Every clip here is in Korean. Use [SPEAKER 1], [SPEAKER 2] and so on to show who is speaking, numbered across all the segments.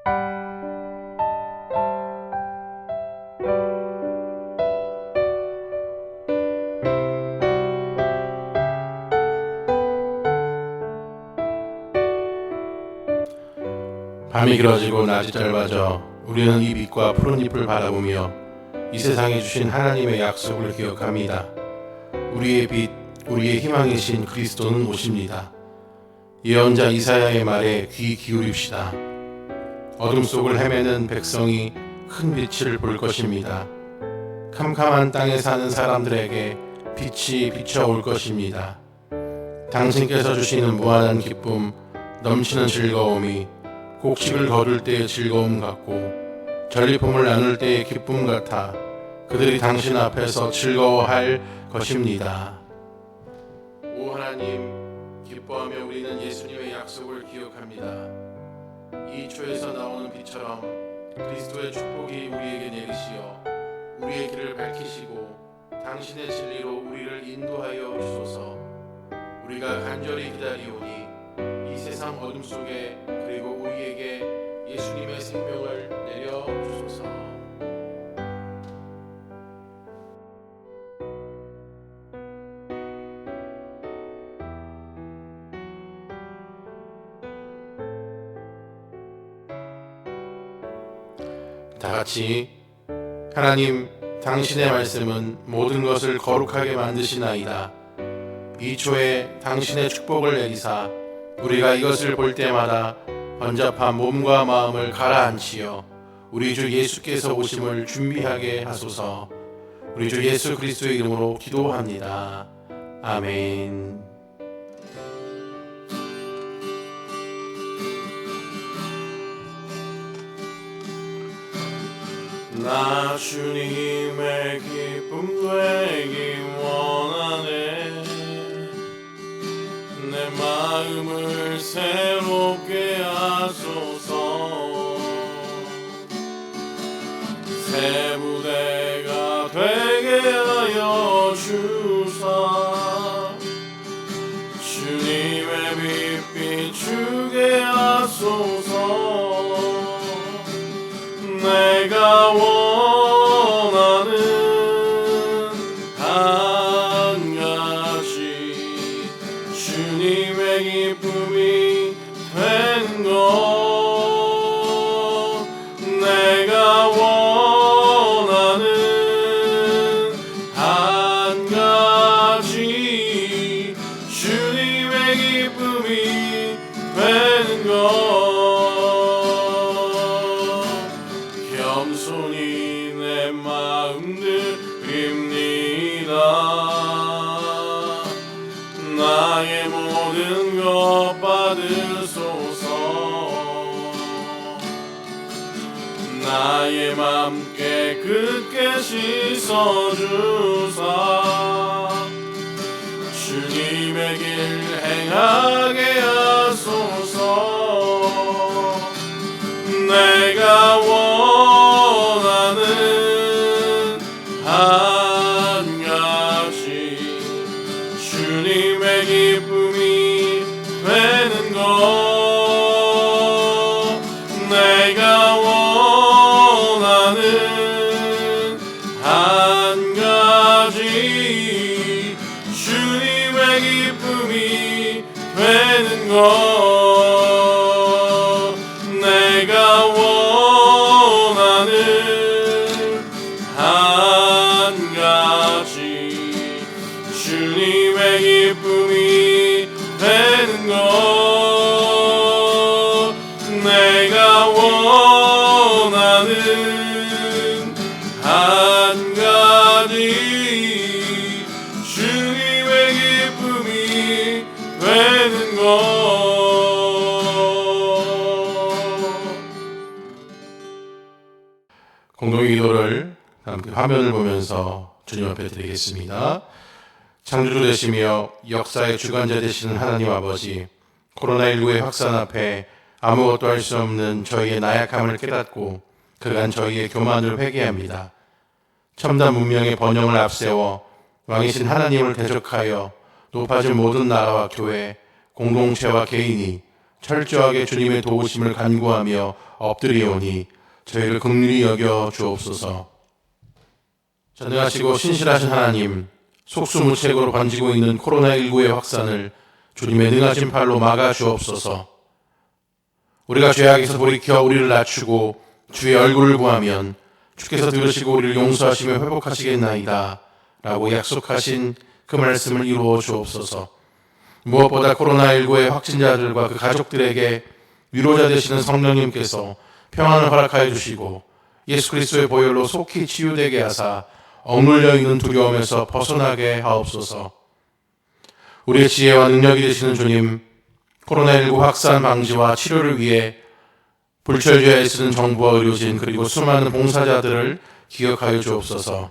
[SPEAKER 1] 밤이 길어지고 낮이 짧아져 우리는 이 빛과 푸른 잎을 바라보며 이 세상에 주신 하나님의 약속을 기억합니다. 우리의 빛, 우리의 희망이신 그리스도는 오십니다. 예언자 이사야의 말에 귀 기울입시다. 어둠 속을 헤매는 백성이 큰 빛을 볼 것입니다. 캄캄한 땅에 사는 사람들에게 빛이 비춰올 것입니다. 당신께서 주시는 무한한 기쁨, 넘치는 즐거움이 곡식을 거둘 때의 즐거움 같고 전리품을 나눌 때의 기쁨 같아 그들이 당신 앞에서 즐거워할 것입니다. 오 하나님, 기뻐하며 우리는 예수님의 약속을 기억합니다. 이 초에서 나오는 빛처럼 그리스도의 축복이 우리에게 내리시어 우리의 길을 밝히시고 당신의 진리로 우리를 인도하여 주소서. 우리가 간절히 기다리오니 이 세상 어둠 속에 그리고 우리에게 예수님의 생명을 내려 주소서. 다 같이 하나님, 당신의 말씀은 모든 것을 거룩하게 만드시나이다. 이 초에 당신의 축복을 내리사 우리가 이것을 볼 때마다 번잡한 몸과 마음을 가라앉히어 우리 주 예수께서 오심을 준비하게 하소서. 우리 주 예수 그리스도의 이름으로 기도합니다. 아멘. 나 주님의 기쁨 되기 원하네. 내 마음을 새롭게 하소서. 새 부대가 되게 하여 주사 주님의 빛 비추게 하소서. 내가 원하는 한 가지 주님의 기쁨이 되는 것. 내가 원하는 한 가지 주님의 기쁨이 되는 것. 겸손히 내 마음 드립니다. 나의 모든 것 받으소서. 나의 맘 깨끗게 씻어주사 주님의 길 행하게 하소서. 내가 원하는 한 가지 주님의 기쁨이 되는 것. 내가 원하는 한 가지 주님의 기쁨이 되는 것. 내가 원하는 한 가지 주님의 기쁨이 되는 것. 내가 원하는 한 가지 주님의 기쁨이 되는 것. 공동의 기도를 함께 화면을 보면서 주님 앞에 드리겠습니다. 창조주 되시며 역사의 주관자 되시는 하나님 아버지, 코로나19의 확산 앞에 아무것도 할 수 없는 저희의 나약함을 깨닫고 그간 저희의 교만을 회개합니다. 첨단 문명의 번영을 앞세워 왕이신 하나님을 대적하여 높아진 모든 나라와 교회, 공동체와 개인이 철저하게 주님의 도우심을 간구하며 엎드리오니 저희를 긍휼히 여겨 주옵소서. 전능하시고 신실하신 하나님, 속수무책으로 번지고 있는 코로나19의 확산을 주님의 능하신 팔로 막아 주옵소서. 우리가 죄악에서 돌이켜 우리를 낮추고 주의 얼굴을 구하면 주께서 들으시고 우리를 용서하시며 회복하시겠나이다 라고 약속하신 그 말씀을 이루어 주옵소서. 무엇보다 코로나19의 확진자들과 그 가족들에게 위로자 되시는 성령님께서 평안을 허락하여 주시고 예수 그리스도의 보혈로 속히 치유되게 하사 억눌려 있는 두려움에서 벗어나게 하옵소서. 우리의 지혜와 능력이 되시는 주님, 코로나19 확산 방지와 치료를 위해 불철주야 애쓰는 정부와 의료진 그리고 수많은 봉사자들을 기억하여 주옵소서.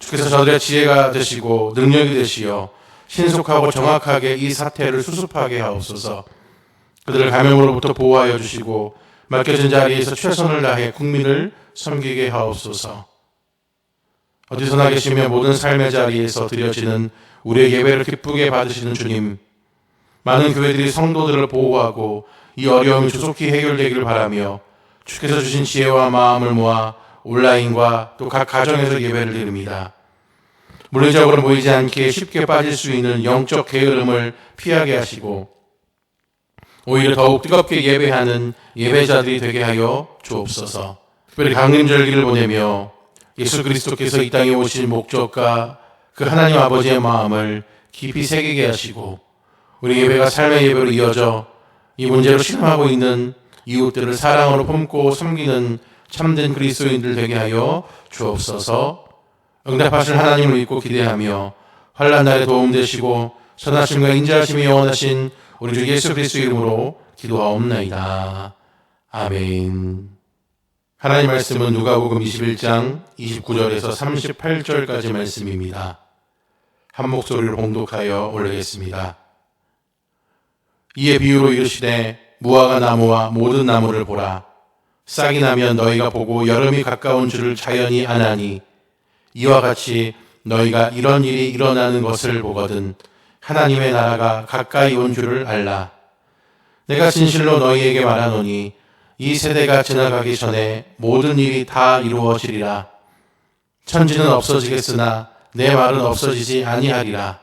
[SPEAKER 1] 주께서 저들의 지혜가 되시고 능력이 되시어 신속하고 정확하게 이 사태를 수습하게 하옵소서. 그들을 감염으로부터 보호하여 주시고 맡겨진 자리에서 최선을 다해 국민을 섬기게 하옵소서. 어디서나 계시며 모든 삶의 자리에서 드려지는 우리의 예배를 기쁘게 받으시는 주님, 많은 교회들이 성도들을 보호하고 이 어려움이 조속히 해결되기를 바라며 주께서 주신 지혜와 마음을 모아 온라인과 또 각 가정에서 예배를 드립니다. 물리적으로 모이지 않게 쉽게 빠질 수 있는 영적 게으름을 피하게 하시고 오히려 더욱 뜨겁게 예배하는 예배자들이 되게 하여 주옵소서. 특별히 강림절기를 보내며 예수 그리스도께서 이 땅에 오신 목적과 그 하나님 아버지의 마음을 깊이 새기게 하시고 우리 예배가 삶의 예배로 이어져 이 문제로 실험하고 있는 이웃들을 사랑으로 품고 섬기는 참된 그리스도인들 되게 하여 주옵소서. 응답하실 하나님을 믿고 기대하며 환난 날에 도움되시고 선하심과 인자하심이 영원하신 우리 주 예수 그리스도 이름으로 기도하옵나이다. 아멘. 하나님 말씀은 누가복음 21장 29절에서 38절까지 말씀입니다. 한 목소리로 봉독하여 올리겠습니다. 이에 비유로 이르시되 무화과 나무와 모든 나무를 보라. 싹이 나면 너희가 보고 여름이 가까운 줄을 자연히 아나니 이와 같이 너희가 이런 일이 일어나는 것을 보거든 하나님의 나라가 가까이 온 줄을 알라. 내가 진실로 너희에게 말하노니 이 세대가 지나가기 전에 모든 일이 다 이루어지리라. 천지는 없어지겠으나 내 말은 없어지지 아니하리라.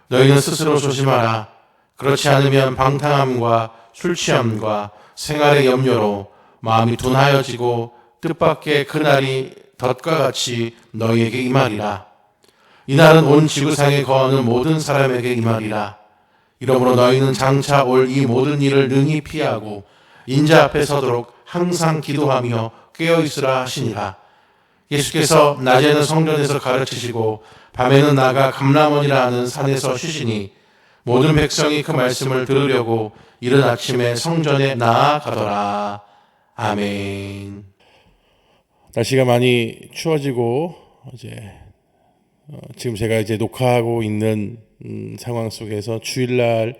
[SPEAKER 1] 너희는 스스로 조심하라. 그렇지 않으면 방탕함과 술취함과 생활의 염려로 마음이 둔하여지고 뜻밖의 그날이 덫과 같이 너희에게 임하리라. 이날은 온 지구상에 거하는 모든 사람에게 임하리라. 이러므로 너희는 장차 올 이 모든 일을 능히 피하고 인자 앞에 서도록 항상 기도하며 깨어있으라 하시니라. 예수께서 낮에는 성전에서 가르치시고 밤에는 나가 감람원이라 하는 산에서 쉬시니 모든 백성이 그 말씀을 들으려고 이른 아침에 성전에 나아가더라. 아멘.
[SPEAKER 2] 날씨가 많이 추워지고 지금 제가 녹화하고 있는 상황 속에서 주일날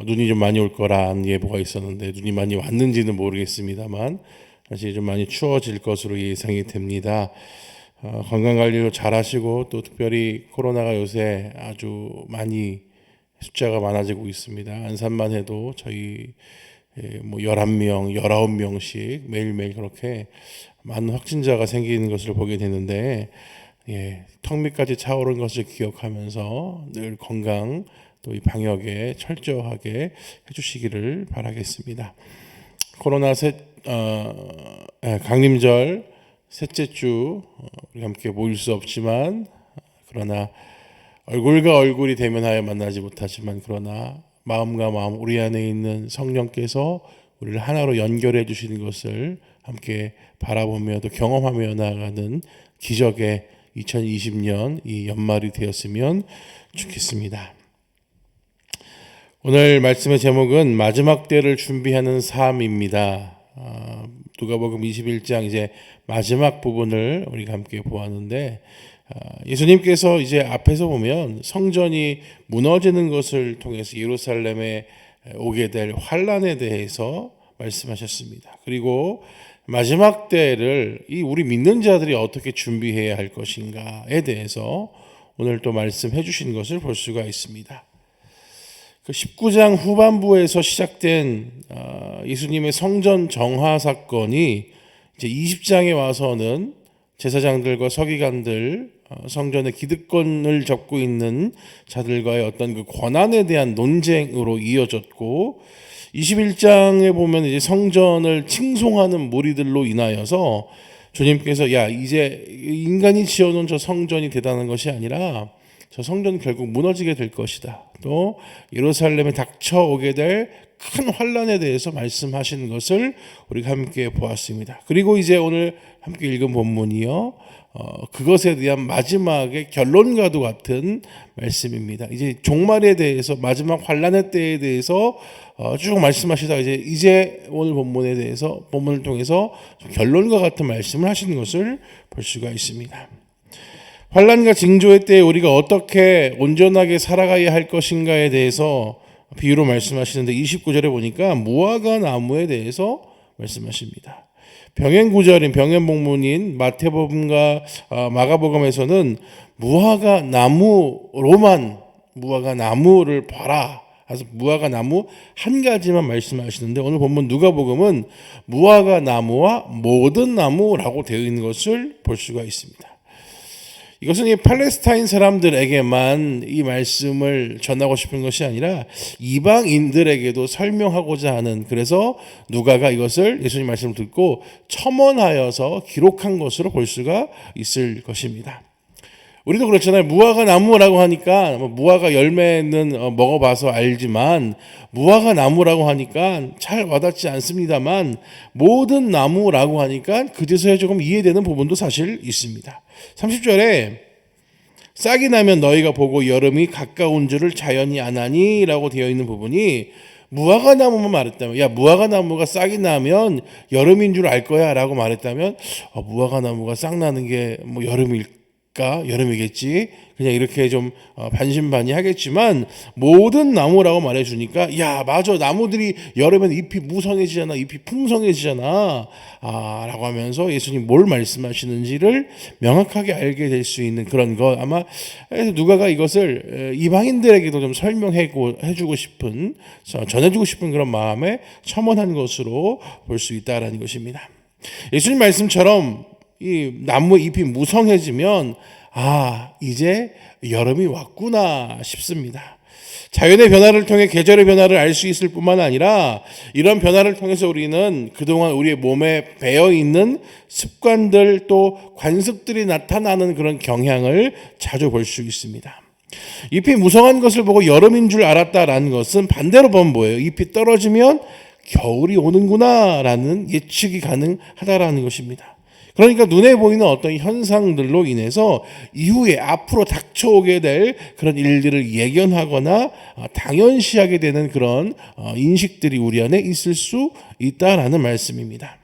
[SPEAKER 2] 눈이 좀 많이 올 거란 예보가 있었는데 눈이 많이 왔는지는 모르겠습니다만 다시 좀 많이 추워질 것으로 예상이 됩니다. 건강관리도 잘 하시고 또 특별히 코로나가 요새 아주 많이 숫자가 많아지고 있습니다. 안산만 해도 저희 11명, 19명씩 매일매일 그렇게 많은 확진자가 생기는 것을 보게 되는데 턱 밑까지 차오른 것을 기억하면서 늘 건강 또 이 방역에 철저하게 해주시기를 바라겠습니다. 코로나 강림절 셋째 주 우리 함께 모일 수 없지만 그러나 얼굴과 얼굴이 대면하여 만나지 못하지만 그러나 마음과 마음 우리 안에 있는 성령께서 우리를 하나로 연결해 주시는 것을 함께 바라보며 또 경험하며 나아가는 기적의 2020년 이 연말이 되었으면 좋겠습니다. 오늘 말씀의 제목은 마지막 때를 준비하는 삶입니다. 누가복음 21장 이제 마지막 부분을 우리가 함께 보았는데 예수님께서 이제 앞에서 보면 성전이 무너지는 것을 통해서 예루살렘에 오게 될 환란에 대해서 말씀하셨습니다. 그리고 마지막 때를 우리 믿는 자들이 어떻게 준비해야 할 것인가에 대해서 오늘 또 말씀해 주신 것을 볼 수가 있습니다. 그 19장 후반부에서 시작된 예수님의 성전 정화 사건이 이제 20장에 와서는 제사장들과 서기관들, 성전의 기득권을 잡고 있는 자들과의 어떤 그 권한에 대한 논쟁으로 이어졌고, 21장에 보면 이제 성전을 칭송하는 무리들로 인하여서 주님께서 야 이제 인간이 지어놓은 저 성전이 대단한 것이 아니라 저 성전은 결국 무너지게 될 것이다. 또 예루살렘에 닥쳐오게 될 큰 환란에 대해서 말씀하시는 것을 우리가 함께 보았습니다. 그리고 이제 오늘 함께 읽은 본문이요, 그것에 대한 마지막의 결론과도 같은 말씀입니다. 이제 종말에 대해서, 마지막 환란의 때에 대해서 쭉 말씀하시다가 이제 오늘 본문에 대해서, 본문을 통해서 결론과 같은 말씀을 하시는 것을 볼 수가 있습니다. 환란과 징조의 때에 우리가 어떻게 온전하게 살아가야 할 것인가에 대해서 비유로 말씀하시는데, 29절에 보니까 무화과 나무에 대해서 말씀하십니다. 병행 구절인, 병행 복문인 마태복음과 마가복음에서는 무화과 나무로만 무화과 나무를 봐라, 그래서 무화과 나무 한 가지만 말씀하시는데, 오늘 본문 누가복음은 무화과 나무와 모든 나무라고 되어 있는 것을 볼 수가 있습니다. 이것은 이 팔레스타인 사람들에게만 이 말씀을 전하고 싶은 것이 아니라 이방인들에게도 설명하고자 하는, 그래서 누가가 이것을 예수님 말씀을 듣고 첨언하여서 기록한 것으로 볼 수가 있을 것입니다. 우리도 그렇잖아요. 무화과 나무라고 하니까 무화과 열매는 먹어봐서 알지만 무화과 나무라고 하니까 잘 와닿지 않습니다만, 모든 나무라고 하니까 그제서야 조금 이해되는 부분도 사실 있습니다. 30절에 싹이 나면 너희가 보고 여름이 가까운 줄을 자연히 아나니 라고 되어 있는 부분이 무화과 나무만 말했다면, 야 무화과 나무가 싹이 나면 여름인 줄 알 거야 라고 말했다면, 무화과 나무가 싹 나는 게 뭐 여름이겠지, 그냥 이렇게 좀 반신반의하겠지만, 모든 나무라고 말해주니까 야 맞아, 나무들이 여름에는 잎이 무성해지잖아, 잎이 풍성해지잖아 라고 하면서 예수님 뭘 말씀하시는지를 명확하게 알게 될 수 있는 그런 것, 아마 누가가 이것을 이방인들에게도 좀 설명해주고 싶은, 전해주고 싶은 그런 마음에 첨언한 것으로 볼 수 있다라는 것입니다. 예수님 말씀처럼 이 나무 잎이 무성해지면 이제 여름이 왔구나 싶습니다. 자연의 변화를 통해 계절의 변화를 알 수 있을 뿐만 아니라, 이런 변화를 통해서 우리는 그동안 우리의 몸에 배어있는 습관들, 또 관습들이 나타나는 그런 경향을 자주 볼 수 있습니다. 잎이 무성한 것을 보고 여름인 줄 알았다라는 것은 반대로 보면 뭐예요? 잎이 떨어지면 겨울이 오는구나 라는 예측이 가능하다라는 것입니다. 그러니까 눈에 보이는 어떤 현상들로 인해서 이후에 앞으로 닥쳐오게 될 그런 일들을 예견하거나 당연시하게 되는 그런 인식들이 우리 안에 있을 수 있다라는 말씀입니다.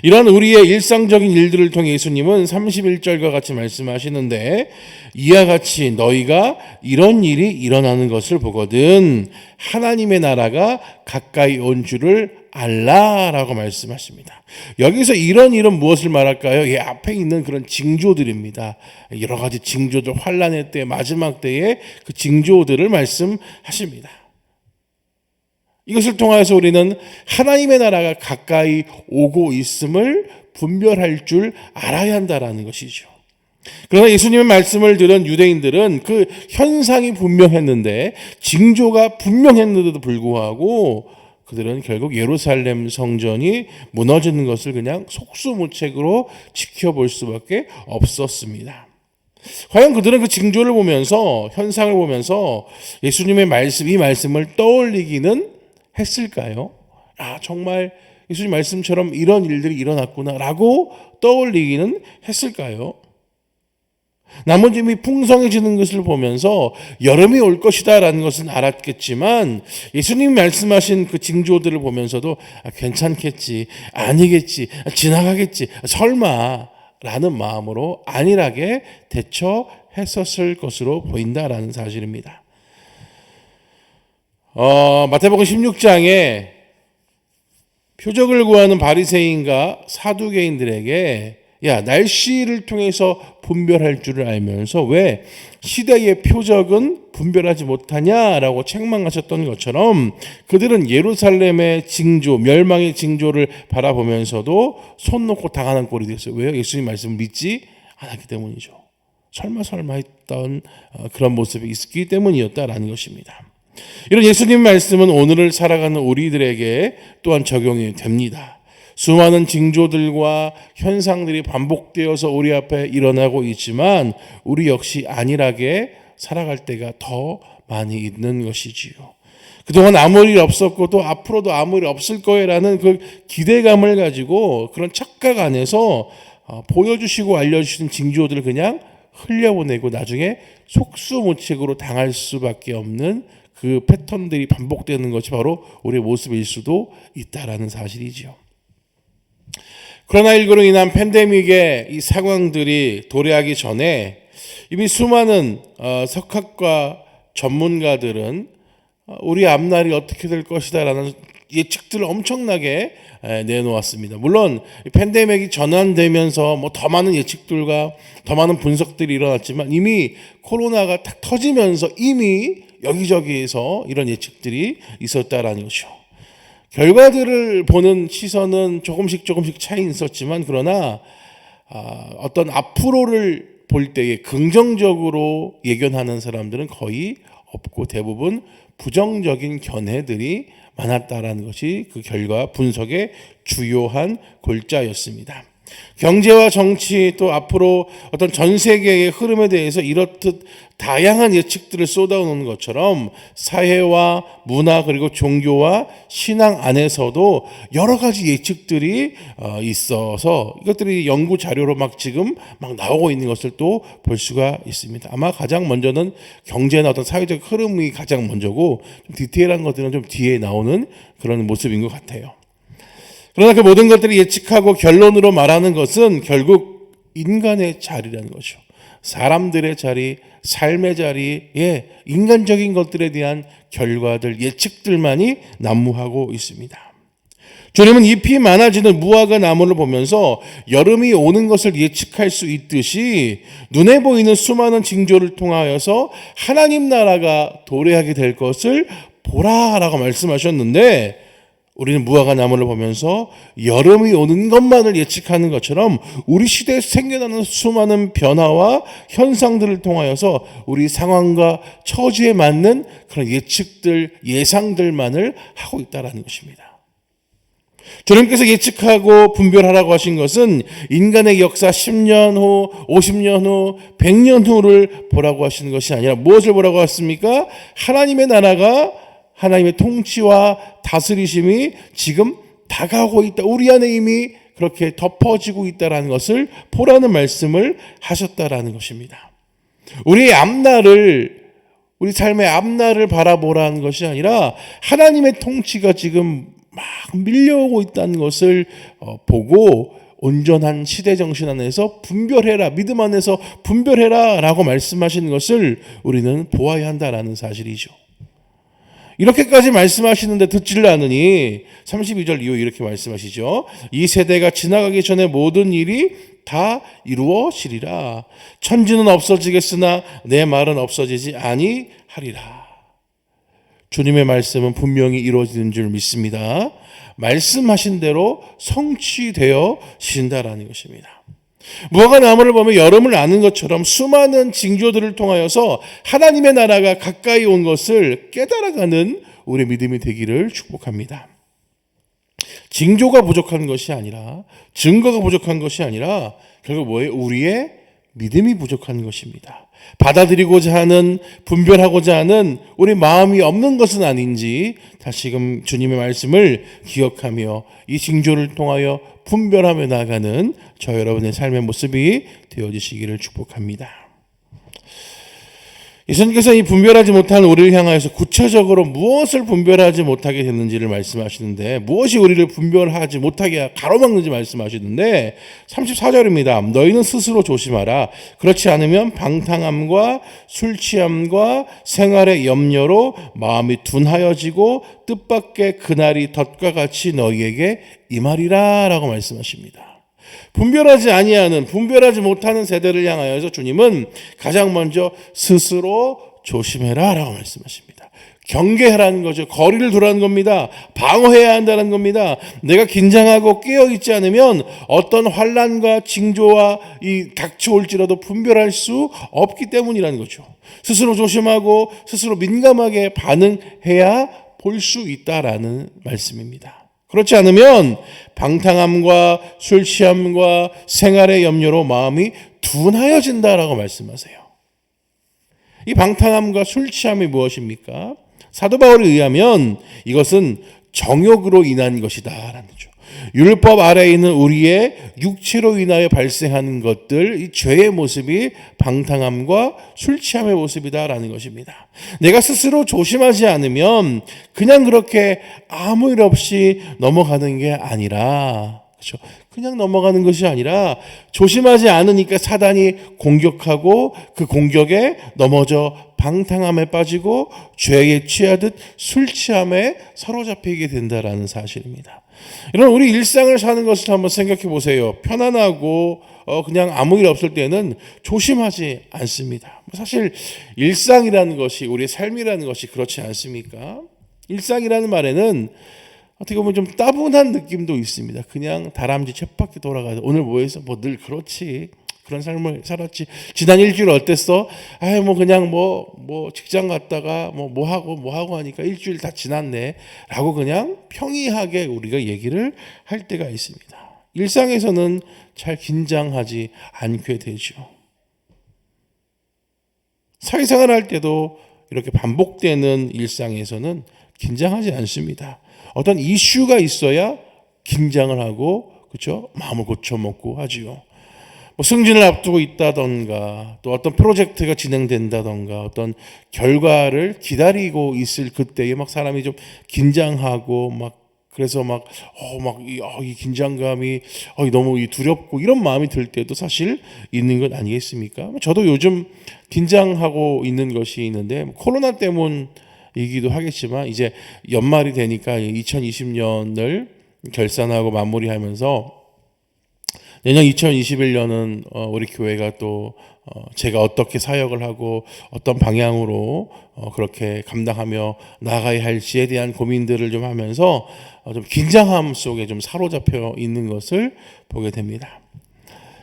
[SPEAKER 2] 이런 우리의 일상적인 일들을 통해 예수님은 31절과 같이 말씀하시는데, 이와 같이 너희가 이런 일이 일어나는 것을 보거든 하나님의 나라가 가까이 온 줄을 알라라고 말씀하십니다. 여기서 이런 일은 무엇을 말할까요? 앞에 있는 그런 징조들입니다. 여러 가지 징조들, 환란의 때, 마지막 때의 그 징조들을 말씀하십니다. 이것을 통해서 우리는 하나님의 나라가 가까이 오고 있음을 분별할 줄 알아야 한다라는 것이죠. 그러나 예수님의 말씀을 들은 유대인들은 그 현상이 분명했는데, 징조가 분명했는데도 불구하고 그들은 결국 예루살렘 성전이 무너지는 것을 그냥 속수무책으로 지켜볼 수밖에 없었습니다. 과연 그들은 그 징조를 보면서, 현상을 보면서 예수님의 말씀, 이 말씀을 떠올리기는 했을까요? 정말 예수님 말씀처럼 이런 일들이 일어났구나 라고 떠올리기는 했을까요? 나뭇잎이 풍성해지는 것을 보면서 여름이 올 것이다 라는 것은 알았겠지만, 예수님이 말씀하신 그 징조들을 보면서도 괜찮겠지, 아니겠지, 지나가겠지, 설마 라는 마음으로 안일하게 대처했었을 것으로 보인다라는 사실입니다. 마태복음 16장에 표적을 구하는 바리새인과 사두개인들에게 야, 날씨를 통해서 분별할 줄을 알면서 왜 시대의 표적은 분별하지 못하냐라고 책망하셨던 것처럼 그들은 예루살렘의 징조, 멸망의 징조를 바라보면서도 손 놓고 당하는 꼴이 됐어요. 왜요? 예수님 말씀을 믿지 않았기 때문이죠. 설마 했던 그런 모습이 있기 때문이었다라는 것입니다. 이런 예수님 말씀은 오늘을 살아가는 우리들에게 또한 적용이 됩니다. 수많은 징조들과 현상들이 반복되어서 우리 앞에 일어나고 있지만 우리 역시 안일하게 살아갈 때가 더 많이 있는 것이지요. 그동안 아무 일 없었고 또 앞으로도 아무 일 없을 거라는 그 기대감을 가지고 그런 착각 안에서 보여주시고 알려주신 징조들을 그냥 흘려보내고 나중에 속수무책으로 당할 수밖에 없는 그 패턴들이 반복되는 것이 바로 우리의 모습일 수도 있다라는 사실이지요. 코로나19로 인한 팬데믹의 이 상황들이 도래하기 전에 이미 수많은 석학과 전문가들은 우리 앞날이 어떻게 될 것이다라는 예측들을 엄청나게 내놓았습니다. 물론 팬데믹이 전환되면서 더 많은 예측들과 더 많은 분석들이 일어났지만 이미 코로나가 딱 터지면서 이미 여기저기에서 이런 예측들이 있었다라는 것이죠. 결과들을 보는 시선은 조금씩 차이 있었지만 그러나 어떤 앞으로를 볼 때에 긍정적으로 예견하는 사람들은 거의 없고 대부분 부정적인 견해들이 많았다라는 것이 그 결과 분석의 주요한 골자였습니다. 경제와 정치 또 앞으로 어떤 전 세계의 흐름에 대해서 이렇듯 다양한 예측들을 쏟아오는 것처럼 사회와 문화 그리고 종교와 신앙 안에서도 여러 가지 예측들이 있어서 이것들이 연구 자료로 지금 나오고 있는 것을 또 볼 수가 있습니다. 아마 가장 먼저는 경제나 어떤 사회적 흐름이 가장 먼저고 좀 디테일한 것들은 좀 뒤에 나오는 그런 모습인 것 같아요. 그러나 그 모든 것들이 예측하고 결론으로 말하는 것은 결국 인간의 자리라는 것이죠. 사람들의 자리, 삶의 자리에 인간적인 것들에 대한 결과들, 예측들만이 난무하고 있습니다. 주님은 잎이 많아지는 무화과 나무를 보면서 여름이 오는 것을 예측할 수 있듯이 눈에 보이는 수많은 징조를 통하여서 하나님 나라가 도래하게 될 것을 보라라고 말씀하셨는데 우리는 무화과 나무를 보면서 여름이 오는 것만을 예측하는 것처럼 우리 시대에 생겨나는 수많은 변화와 현상들을 통하여서 우리 상황과 처지에 맞는 그런 예측들, 예상들만을 하고 있다는 것입니다. 주님께서 예측하고 분별하라고 하신 것은 인간의 역사 10년 후, 50년 후, 100년 후를 보라고 하시는 것이 아니라 무엇을 보라고 하십니까? 하나님의 나라가 하나님의 통치와 다스리심이 지금 다가오고 있다. 우리 안에 이미 그렇게 덮어지고 있다는 것을 보라는 말씀을 하셨다라는 것입니다. 우리의 앞날을, 우리 삶의 앞날을 바라보라는 것이 아니라 하나님의 통치가 지금 막 밀려오고 있다는 것을 보고 온전한 시대 정신 안에서 분별해라, 믿음 안에서 분별해라 라고 말씀하시는 것을 우리는 보아야 한다라는 사실이죠. 이렇게까지 말씀하시는데 듣지를 않으니 32절 이후 이렇게 말씀하시죠. 이 세대가 지나가기 전에 모든 일이 다 이루어지리라. 천지는 없어지겠으나 내 말은 없어지지 아니하리라. 주님의 말씀은 분명히 이루어지는 줄 믿습니다. 말씀하신 대로 성취되어 진다라는 것입니다. 무화과 나무를 보면 여름을 아는 것처럼 수많은 징조들을 통하여서 하나님의 나라가 가까이 온 것을 깨달아가는 우리의 믿음이 되기를 축복합니다. 징조가 부족한 것이 아니라, 증거가 부족한 것이 아니라 결국 뭐예요? 우리의 믿음이 부족한 것입니다. 받아들이고자 하는, 분별하고자 하는 우리 마음이 없는 것은 아닌지 다시금 주님의 말씀을 기억하며 이 징조를 통하여 분별하며 나아가는 저 여러분의 삶의 모습이 되어지시기를 축복합니다. 예수님께서 이 분별하지 못한 우리를 향하여서 구체적으로 무엇을 분별하지 못하게 됐는지를 말씀하시는데, 무엇이 우리를 분별하지 못하게 가로막는지 말씀하시는데 34절입니다. 너희는 스스로 조심하라. 그렇지 않으면 방탕함과 술취함과 생활의 염려로 마음이 둔하여지고 뜻밖의 그날이 덫과 같이 너희에게 임하리라 라고 말씀하십니다. 분별하지 못하는 세대를 향하여서 주님은 가장 먼저 스스로 조심해라 라고 말씀하십니다. 경계하라는 거죠. 거리를 두라는 겁니다. 방어해야 한다는 겁니다. 내가 긴장하고 깨어있지 않으면 어떤 환난과 징조와 이 닥쳐올지라도 분별할 수 없기 때문이라는 거죠. 스스로 조심하고 스스로 민감하게 반응해야 볼 수 있다라는 말씀입니다. 그렇지 않으면 방탕함과 술 취함과 생활의 염려로 마음이 둔하여진다라고 말씀하세요. 이 방탕함과 술 취함이 무엇입니까? 사도 바울에 의하면 이것은 정욕으로 인한 것이다라는 거죠. 율법 아래에 있는 우리의 육체로 인하여 발생하는 것들, 이 죄의 모습이 방탕함과 술 취함의 모습이다라는 것입니다. 내가 스스로 조심하지 않으면 그냥 그렇게 아무 일 없이 넘어가는 게 아니라, 그렇죠? 그냥 넘어가는 것이 아니라 조심하지 않으니까 사단이 공격하고 그 공격에 넘어져 방탕함에 빠지고 죄에 취하듯 술 취함에 사로잡히게 된다라는 사실입니다. 여러분, 우리 일상을 사는 것을 한번 생각해 보세요. 편안하고 그냥 아무 일 없을 때는 조심하지 않습니다. 사실 일상이라는 것이, 우리의 삶이라는 것이 그렇지 않습니까? 일상이라는 말에는 어떻게 보면 좀 따분한 느낌도 있습니다. 그냥 다람쥐 쳇바퀴 돌아가서 오늘 뭐 했어? 뭐 늘 그렇지. 그런 삶을 살았지. 지난 일주일 어땠어? 그냥 직장 갔다가 뭐 하고 하니까 일주일 다 지났네. 라고 그냥 평이하게 우리가 얘기를 할 때가 있습니다. 일상에서는 잘 긴장하지 않게 되죠. 사회생활 할 때도 이렇게 반복되는 일상에서는 긴장하지 않습니다. 어떤 이슈가 있어야 긴장을 하고, 그렇죠? 마음을 고쳐먹고 하지요. 승진을 앞두고 있다던가, 또 어떤 프로젝트가 진행된다던가, 어떤 결과를 기다리고 있을 그때에 사람이 좀 긴장하고 그래서 이 긴장감이 너무 두렵고 이런 마음이 들 때도 사실 있는 것 아니겠습니까? 저도 요즘 긴장하고 있는 것이 있는데, 코로나 때문이기도 하겠지만 이제 연말이 되니까 2020년을 결산하고 마무리하면서 내년 2021년은 우리 교회가 또 제가 어떻게 사역을 하고 어떤 방향으로 그렇게 감당하며 나아가야 할지에 대한 고민들을 좀 하면서 좀 긴장함 속에 좀 사로잡혀 있는 것을 보게 됩니다.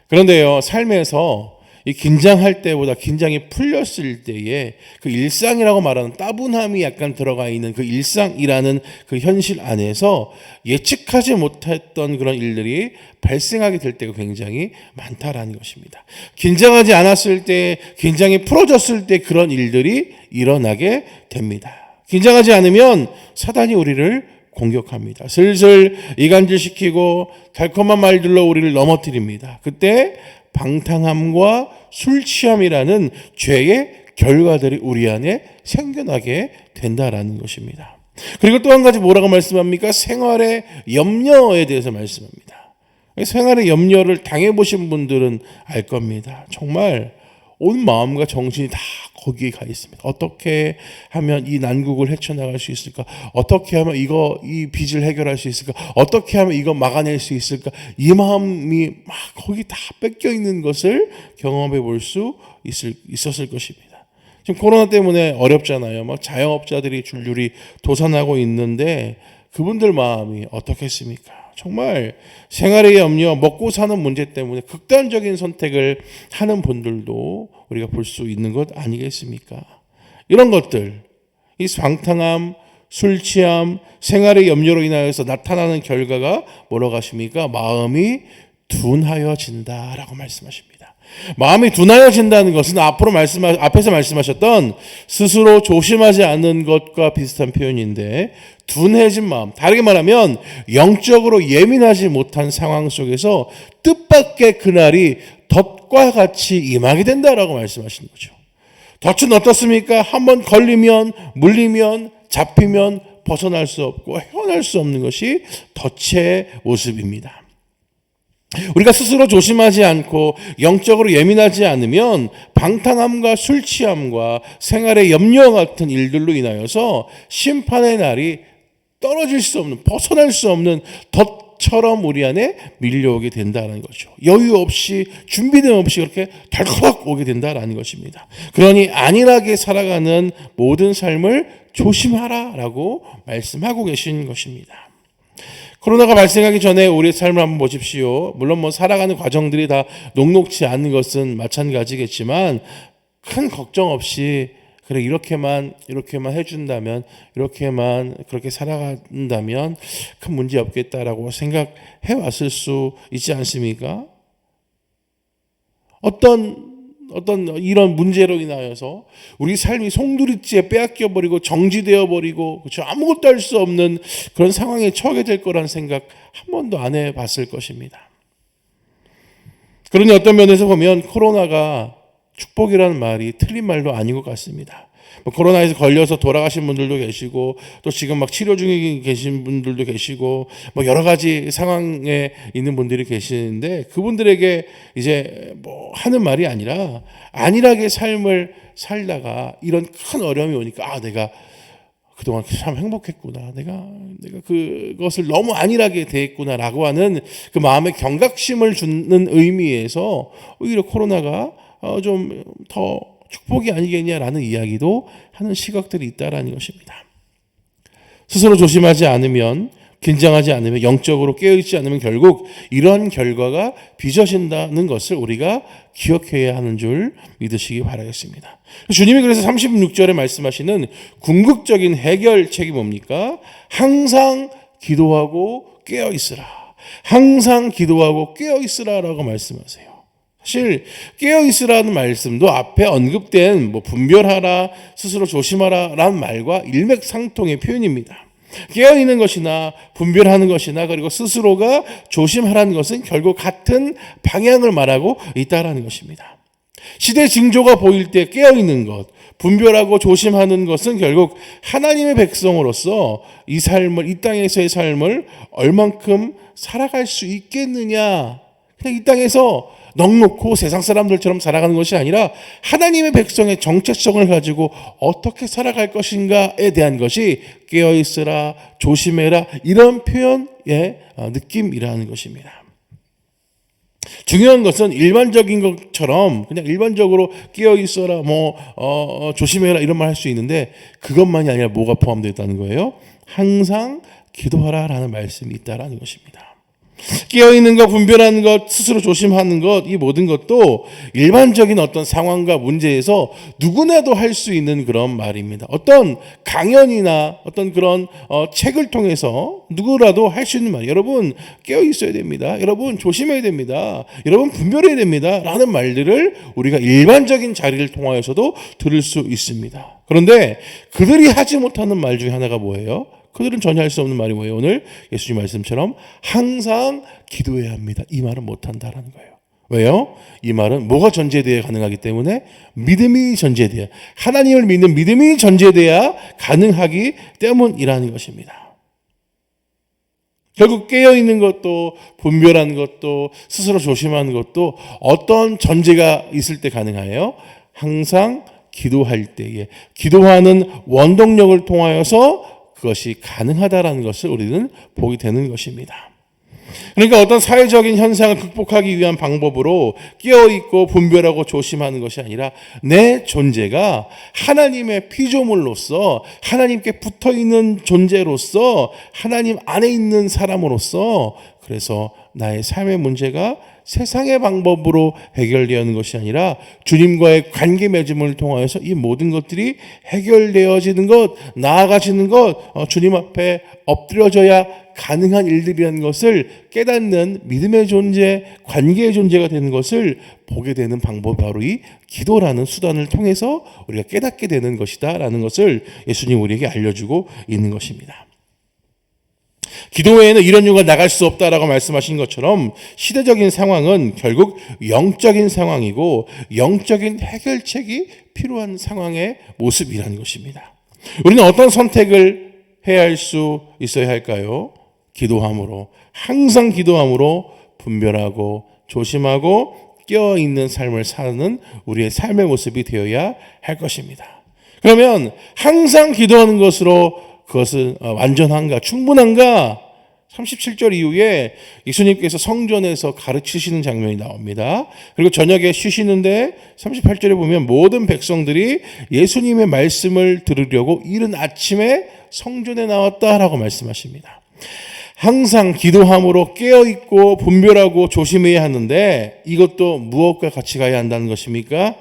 [SPEAKER 2] 그런데요, 삶에서 이 긴장할 때보다 긴장이 풀렸을 때에 그 일상이라고 말하는 따분함이 약간 들어가 있는 그 일상이라는 그 현실 안에서 예측하지 못했던 그런 일들이 발생하게 될 때가 굉장히 많다라는 것입니다. 긴장하지 않았을 때, 긴장이 풀어졌을 때 그런 일들이 일어나게 됩니다. 긴장하지 않으면 사단이 우리를 공격합니다. 슬슬 이간질시키고 달콤한 말들로 우리를 넘어뜨립니다. 그때 방탕함과 술 취함이라는 죄의 결과들이 우리 안에 생겨나게 된다라는 것입니다. 그리고 또 한 가지 뭐라고 말씀합니까? 생활의 염려에 대해서 말씀합니다. 생활의 염려를 당해보신 분들은 알 겁니다. 정말 온 마음과 정신이 다 거기에 가 있습니다. 어떻게 하면 이 난국을 헤쳐나갈 수 있을까? 어떻게 하면 이 빚을 해결할 수 있을까? 어떻게 하면 이거 막아낼 수 있을까? 이 마음이 막 거기 다 뺏겨 있는 것을 경험해 볼 수 있었을 것입니다. 지금 코로나 때문에 어렵잖아요. 자영업자들이 줄줄이 도산하고 있는데 그분들 마음이 어떻겠습니까? 정말 생활의 염려, 먹고 사는 문제 때문에 극단적인 선택을 하는 분들도 우리가 볼 수 있는 것 아니겠습니까? 이런 것들, 이 방탕함, 술 취함, 생활의 염려로 인하여서 나타나는 결과가 뭐라고 하십니까? 마음이 둔하여진다라고 말씀하십니다. 마음이 둔하여진다는 것은 앞에서 말씀하셨던 스스로 조심하지 않는 것과 비슷한 표현인데, 둔해진 마음, 다르게 말하면 영적으로 예민하지 못한 상황 속에서 뜻밖의 그날이 덫과 같이 임하게 된다라고 말씀하시는 거죠. 덫은 어떻습니까? 한번 걸리면, 물리면, 잡히면 벗어날 수 없고 헤어날 수 없는 것이 덫의 모습입니다. 우리가 스스로 조심하지 않고 영적으로 예민하지 않으면 방탕함과 술 취함과 생활의 염려 같은 일들로 인하여서 심판의 날이 떨어질 수 없는, 벗어날 수 없는 덫 덕처럼 우리 안에 밀려오게 된다는 거죠. 여유 없이 준비됨 없이 그렇게 덜컥 오게 된다는 것입니다. 그러니 안일하게 살아가는 모든 삶을 조심하라라고 말씀하고 계신 것입니다. 코로나가 발생하기 전에 우리의 삶을 한번 보십시오. 물론 살아가는 과정들이 다 녹록지 않은 것은 마찬가지겠지만 큰 걱정 없이 그래 이렇게만 해준다면 이렇게만 그렇게 살아간다면 큰 문제 없겠다라고 생각해 왔을 수 있지 않습니까? 어떤 이런 문제로 인하여서 우리 삶이 송두리째 빼앗겨 버리고 정지되어 버리고 그렇죠? 아무것도 할 수 없는 그런 상황에 처하게 될 거라는 생각 한 번도 안 해봤을 것입니다. 그러니 어떤 면에서 보면 코로나가 축복이라는 말이 틀린 말도 아닌 것 같습니다. 코로나에서 걸려서 돌아가신 분들도 계시고 또 지금 막 치료 중에 계신 분들도 계시고 여러 가지 상황에 있는 분들이 계시는데 그분들에게 이제 하는 말이 아니라 안일하게 삶을 살다가 이런 큰 어려움이 오니까 내가 그동안 참 행복했구나. 내가 그것을 너무 안일하게 대했구나라고 하는 그 마음의 경각심을 주는 의미에서 오히려 코로나가 좀 더 축복이 아니겠냐라는 이야기도 하는 시각들이 있다라는 것입니다. 스스로 조심하지 않으면, 긴장하지 않으면, 영적으로 깨어있지 않으면 결국 이런 결과가 빚어진다는 것을 우리가 기억해야 하는 줄 믿으시기 바라겠습니다. 주님이 그래서 36절에 말씀하시는 궁극적인 해결책이 뭡니까? 항상 기도하고 깨어있으라. 항상 기도하고 깨어있으라라고 말씀하세요. 사실 깨어있으라는 말씀도 앞에 언급된 분별하라, 스스로 조심하라 라는 말과 일맥상통의 표현입니다. 깨어있는 것이나 분별하는 것이나 그리고 스스로가 조심하라는 것은 결국 같은 방향을 말하고 있다는 것입니다. 시대 징조가 보일 때 깨어있는 것, 분별하고 조심하는 것은 결국 하나님의 백성으로서 이 땅에서의 삶을 얼만큼 살아갈 수 있겠느냐, 그냥 이 땅에서 넉넉고 세상 사람들처럼 살아가는 것이 아니라 하나님의 백성의 정체성을 가지고 어떻게 살아갈 것인가에 대한 것이 깨어있으라, 조심해라 이런 표현의 느낌이라는 것입니다. 중요한 것은 일반적인 것처럼 그냥 일반적으로 깨어있어라, 조심해라 이런 말 할 수 있는데 그것만이 아니라 뭐가 포함되어 있다는 거예요? 항상 기도하라라는 말씀이 있다라는 것입니다. 깨어있는 것, 분별하는 것, 스스로 조심하는 것, 이 모든 것도 일반적인 어떤 상황과 문제에서 누구나도 할 수 있는 그런 말입니다. 어떤 강연이나 어떤 그런 책을 통해서 누구라도 할 수 있는 말. 여러분 깨어있어야 됩니다. 여러분 조심해야 됩니다. 여러분 분별해야 됩니다. 라는 말들을 우리가 일반적인 자리를 통하여서도 들을 수 있습니다. 그런데 그들이 하지 못하는 말 중에 하나가 뭐예요? 그들은 전혀 할 수 없는 말이 뭐예요? 오늘 예수님 말씀처럼 항상 기도해야 합니다. 이 말은 못한다라는 거예요. 왜요? 이 말은 뭐가 전제돼야 가능하기 때문에 믿음이 전제돼야, 하나님을 믿는 믿음이 전제돼야 가능하기 때문이라는 것입니다. 결국 깨어있는 것도 분별하는 것도 스스로 조심하는 것도 어떤 전제가 있을 때 가능해요? 항상 기도할 때에 기도하는 원동력을 통하여서 그것이 가능하다라는 것을 우리는 보게 되는 것입니다. 그러니까 어떤 사회적인 현상을 극복하기 위한 방법으로 깨어있고 분별하고 조심하는 것이 아니라 내 존재가 하나님의 피조물로서 하나님께 붙어있는 존재로서 하나님 안에 있는 사람으로서 그래서 나의 삶의 문제가 세상의 방법으로 해결되어지는 것이 아니라 주님과의 관계 맺음을 통하여서 이 모든 것들이 해결되어지는 것, 나아가시는 것, 주님 앞에 엎드려져야 가능한 일들이라는 것을 깨닫는 믿음의 존재, 관계의 존재가 되는 것을 보게 되는 방법이 바로 이 기도라는 수단을 통해서 우리가 깨닫게 되는 것이다라는 것을 예수님 우리에게 알려주고 있는 것입니다. 기도 외에는 이런 이유가 나갈 수 없다라고 말씀하신 것처럼 시대적인 상황은 결국 영적인 상황이고 영적인 해결책이 필요한 상황의 모습이라는 것입니다. 우리는 어떤 선택을 해야 할 수 있어야 할까요? 기도함으로, 항상 기도함으로 분별하고 조심하고 깨어있는 삶을 사는 우리의 삶의 모습이 되어야 할 것입니다. 그러면 항상 기도하는 것으로 그것은 완전한가, 충분한가? 37절 이후에 예수님께서 성전에서 가르치시는 장면이 나옵니다. 그리고 저녁에 쉬시는데 38절에 보면 모든 백성들이 예수님의 말씀을 들으려고 이른 아침에 성전에 나왔다라고 말씀하십니다. 항상 기도함으로 깨어있고 분별하고 조심해야 하는데 이것도 무엇과 같이 가야 한다는 것입니까?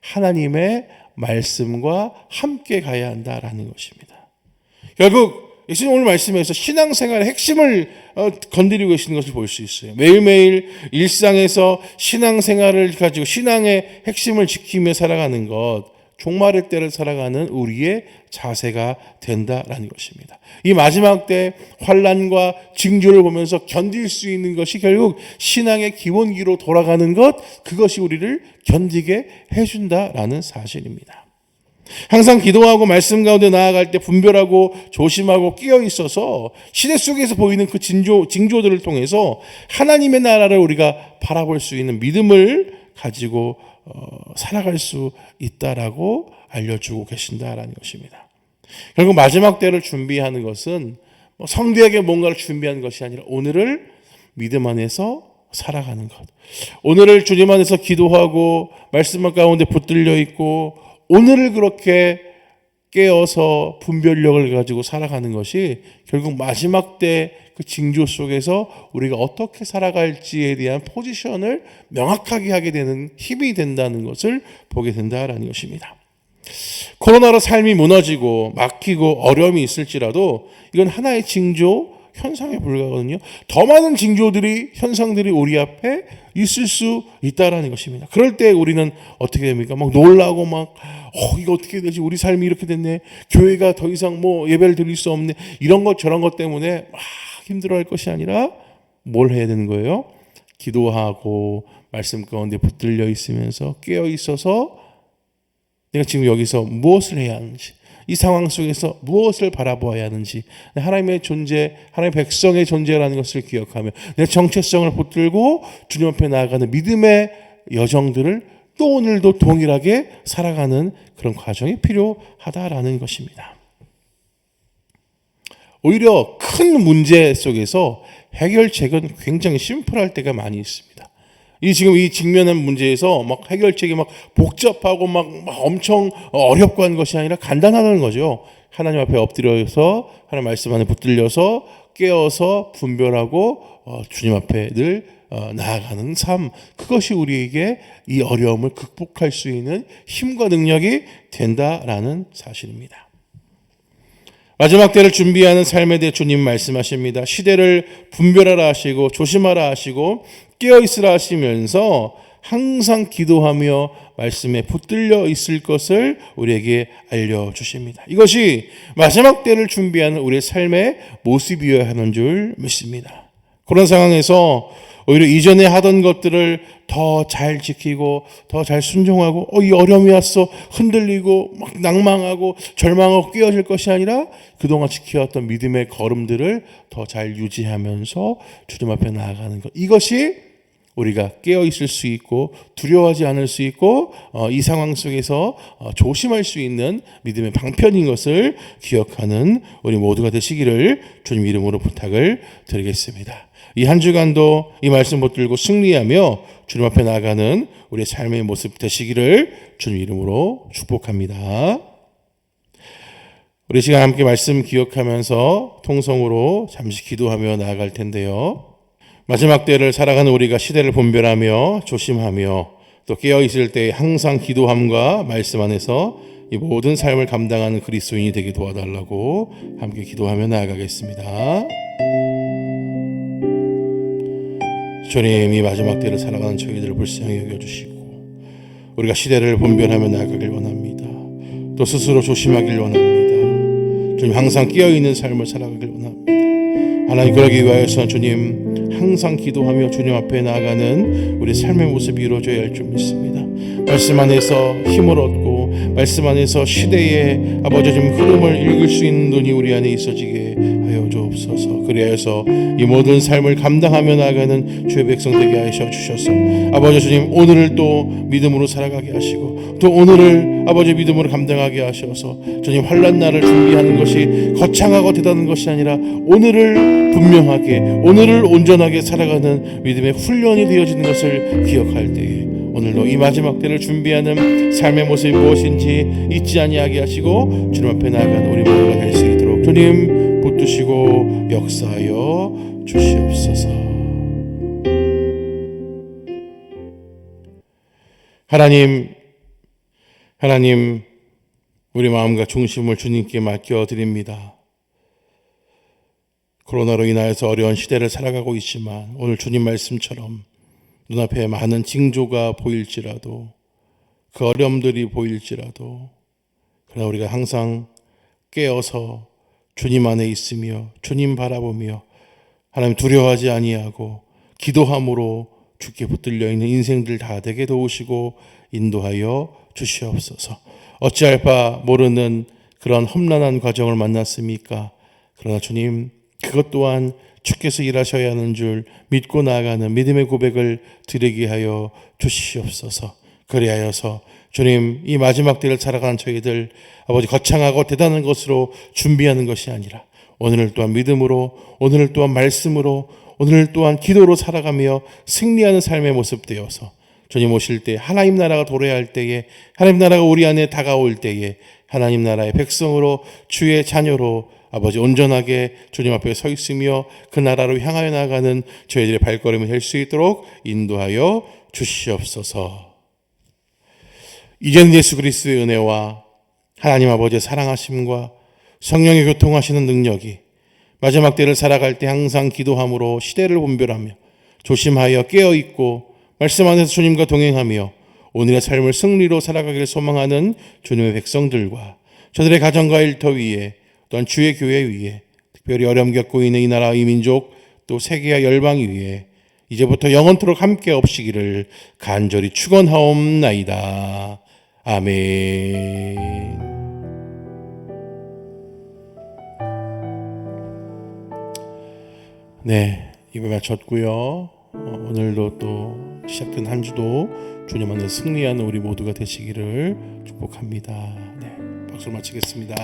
[SPEAKER 2] 하나님의 말씀과 함께 가야 한다라는 것입니다. 결국 예수님 오늘 말씀에서 신앙생활의 핵심을 건드리고 계시는 것을 볼 수 있어요. 매일매일 일상에서 신앙생활을 가지고 신앙의 핵심을 지키며 살아가는 것, 종말의 때를 살아가는 우리의 자세가 된다라는 것입니다. 이 마지막 때 환난과 징조를 보면서 견딜 수 있는 것이 결국 신앙의 기본기로 돌아가는 것, 그것이 우리를 견디게 해준다라는 사실입니다. 항상 기도하고 말씀 가운데 나아갈 때 분별하고 조심하고 끼어 있어서 시대 속에서 보이는 그 징조들을 통해서 하나님의 나라를 우리가 바라볼 수 있는 믿음을 가지고 살아갈 수 있다라고 알려주고 계신다라는 것입니다. 결국 마지막 때를 준비하는 것은 성대하게 뭔가를 준비하는 것이 아니라 오늘을 믿음 안에서 살아가는 것, 오늘을 주님 안에서 기도하고 말씀 가운데 붙들려 있고 오늘을 그렇게 깨어서 분별력을 가지고 살아가는 것이 결국 마지막 때 그 징조 속에서 우리가 어떻게 살아갈지에 대한 포지션을 명확하게 하게 되는 힘이 된다는 것을 보게 된다라는 것입니다. 코로나로 삶이 무너지고 막히고 어려움이 있을지라도 이건 하나의 징조, 현상에 불과하거든요. 더 많은 징조들이, 현상들이 우리 앞에 있을 수 있다라는 것입니다. 그럴 때 우리는 어떻게 됩니까? 막 놀라고 이거 어떻게 되지? 우리 삶이 이렇게 됐네. 교회가 더 이상 예배를 드릴 수 없네. 이런 것 저런 것 때문에 막 힘들어할 것이 아니라 뭘 해야 되는 거예요? 기도하고 말씀 가운데 붙들려 있으면서 깨어 있어서 내가 지금 여기서 무엇을 해야 하는지, 이 상황 속에서 무엇을 바라보아야 하는지, 하나님의 존재, 하나님의 백성의 존재라는 것을 기억하며 내 정체성을 붙들고 주님 앞에 나아가는 믿음의 여정들을 또 오늘도 동일하게 살아가는 그런 과정이 필요하다라는 것입니다. 오히려 큰 문제 속에서 해결책은 굉장히 심플할 때가 많이 있습니다. 지금 이 직면한 문제에서 해결책이 복잡하고 엄청 어렵고 한 것이 아니라 간단하다는 거죠. 하나님 앞에 엎드려서 하나님 말씀 안에 붙들려서 깨어서 분별하고 주님 앞에 늘 나아가는 삶, 그것이 우리에게 이 어려움을 극복할 수 있는 힘과 능력이 된다라는 사실입니다. 마지막 때를 준비하는 삶에 대해 주님 말씀하십니다. 시대를 분별하라 하시고 조심하라 하시고 깨어있으라 하시면서 항상 기도하며 말씀에 붙들려 있을 것을 우리에게 알려주십니다. 이것이 마지막 때를 준비하는 우리의 삶의 모습이어야 하는 줄 믿습니다. 그런 상황에서 오히려 이전에 하던 것들을 더 잘 지키고 더 잘 순종하고 이 어려움이 왔어 흔들리고 낭망하고 절망하고 깨어질 것이 아니라 그동안 지켜왔던 믿음의 걸음들을 더 잘 유지하면서 주님 앞에 나아가는 것, 이것이 우리가 깨어있을 수 있고 두려워하지 않을 수 있고 이 상황 속에서 조심할 수 있는 믿음의 방편인 것을 기억하는 우리 모두가 되시기를 주님 이름으로 부탁을 드리겠습니다. 이 한 주간도 이 말씀 붙들고 승리하며 주님 앞에 나아가는 우리의 삶의 모습 되시기를 주님 이름으로 축복합니다. 우리 시간 함께 말씀 기억하면서 통성으로 잠시 기도하며 나아갈 텐데요. 마지막 때를 살아가는 우리가 시대를 분별하며 조심하며 또 깨어있을 때 항상 기도함과 말씀 안에서 이 모든 삶을 감당하는 그리스도인이 되게 도와달라고 함께 기도하며 나아가겠습니다. 주님, 이 마지막 때를 살아가는 저희들을 불쌍히 여겨주시고 우리가 시대를 분별하며 나아가길 원합니다. 또 스스로 조심하길 원합니다. 주님, 항상 깨어있는 삶을 살아가길 원합니다. 하나님, 그러기 위하여서 주님 항상 기도하며 주님 앞에 나아가는 우리 삶의 모습이 이루어져야 할 줄 믿습니다. 말씀 안에서 힘을 얻고 말씀 안에서 시대의 아버지 좀 흐름을 읽을 수 있는 눈이 우리 안에 있어지게 하여 주옵소서. 그리하여서 이 모든 삶을 감당하며 나아가는 주의 백성 되게 하셔 주셔서 아버지 주님, 오늘을 또 믿음으로 살아가게 하시고 또 오늘을 아버지 믿음으로 감당하게 하셔서 주님, 환난 날을 준비하는 것이 거창하고 대단한 것이 아니라 오늘을 분명하게, 오늘을 온전하게 살아가는 믿음의 훈련이 되어지는 것을 기억할 때에 오늘도 이 마지막 때를 준비하는 삶의 모습이 무엇인지 잊지 아니하게 하시고 주님 앞에 나아가는 우리 모두가 될 수 있도록 주님 붙드시고 역사하여 주시옵소서. 하나님, 우리 마음과 중심을 주님께 맡겨드립니다. 코로나로 인하여서 어려운 시대를 살아가고 있지만 오늘 주님 말씀처럼 눈앞에 많은 징조가 보일지라도, 그 어려움들이 보일지라도, 그러나 우리가 항상 깨어서 주님 안에 있으며 주님 바라보며 하나님 두려워하지 아니하고 기도함으로 주께 붙들려 있는 인생들 다 되게 도우시고 인도하여 주시옵소서. 어찌할 바 모르는 그런 험난한 과정을 만났습니까? 그러나 주님, 그것 또한 주께서 일하셔야 하는 줄 믿고 나아가는 믿음의 고백을 드리게 하여 주시옵소서. 그리하여서 주님, 이 마지막 때를 살아가는 저희들 아버지 거창하고 대단한 것으로 준비하는 것이 아니라 오늘을 또한 믿음으로, 오늘을 또한 말씀으로, 오늘을 또한 기도로 살아가며 승리하는 삶의 모습 되어서 주님 오실 때, 하나님 나라가 도래할 때에, 하나님 나라가 우리 안에 다가올 때에 하나님 나라의 백성으로, 주의 자녀로 아버지 온전하게 주님 앞에 서 있으며 그 나라로 향하여 나가는 저희들의 발걸음이 될 수 있도록 인도하여 주시옵소서. 이제는 예수 그리스도의 은혜와 하나님 아버지의 사랑하심과 성령의 교통하시는 능력이 마지막 때를 살아갈 때 항상 기도함으로 시대를 분별하며 조심하여 깨어있고 말씀 안에서 주님과 동행하며 오늘의 삶을 승리로 살아가기를 소망하는 주님의 백성들과 저들의 가정과 일터 위에 또한 주의 교회 위에 특별히 어려움 겪고 있는 이 나라 이 민족 또 세계와 열방 위에 이제부터 영원토록 함께 없시기를 간절히 축원하옵나이다. 아멘. 네, 이번 마쳤고요. 오늘도 또 시작된 한 주도 주님 안에 승리하는 우리 모두가 되시기를 축복합니다. 네, 박수를 마치겠습니다.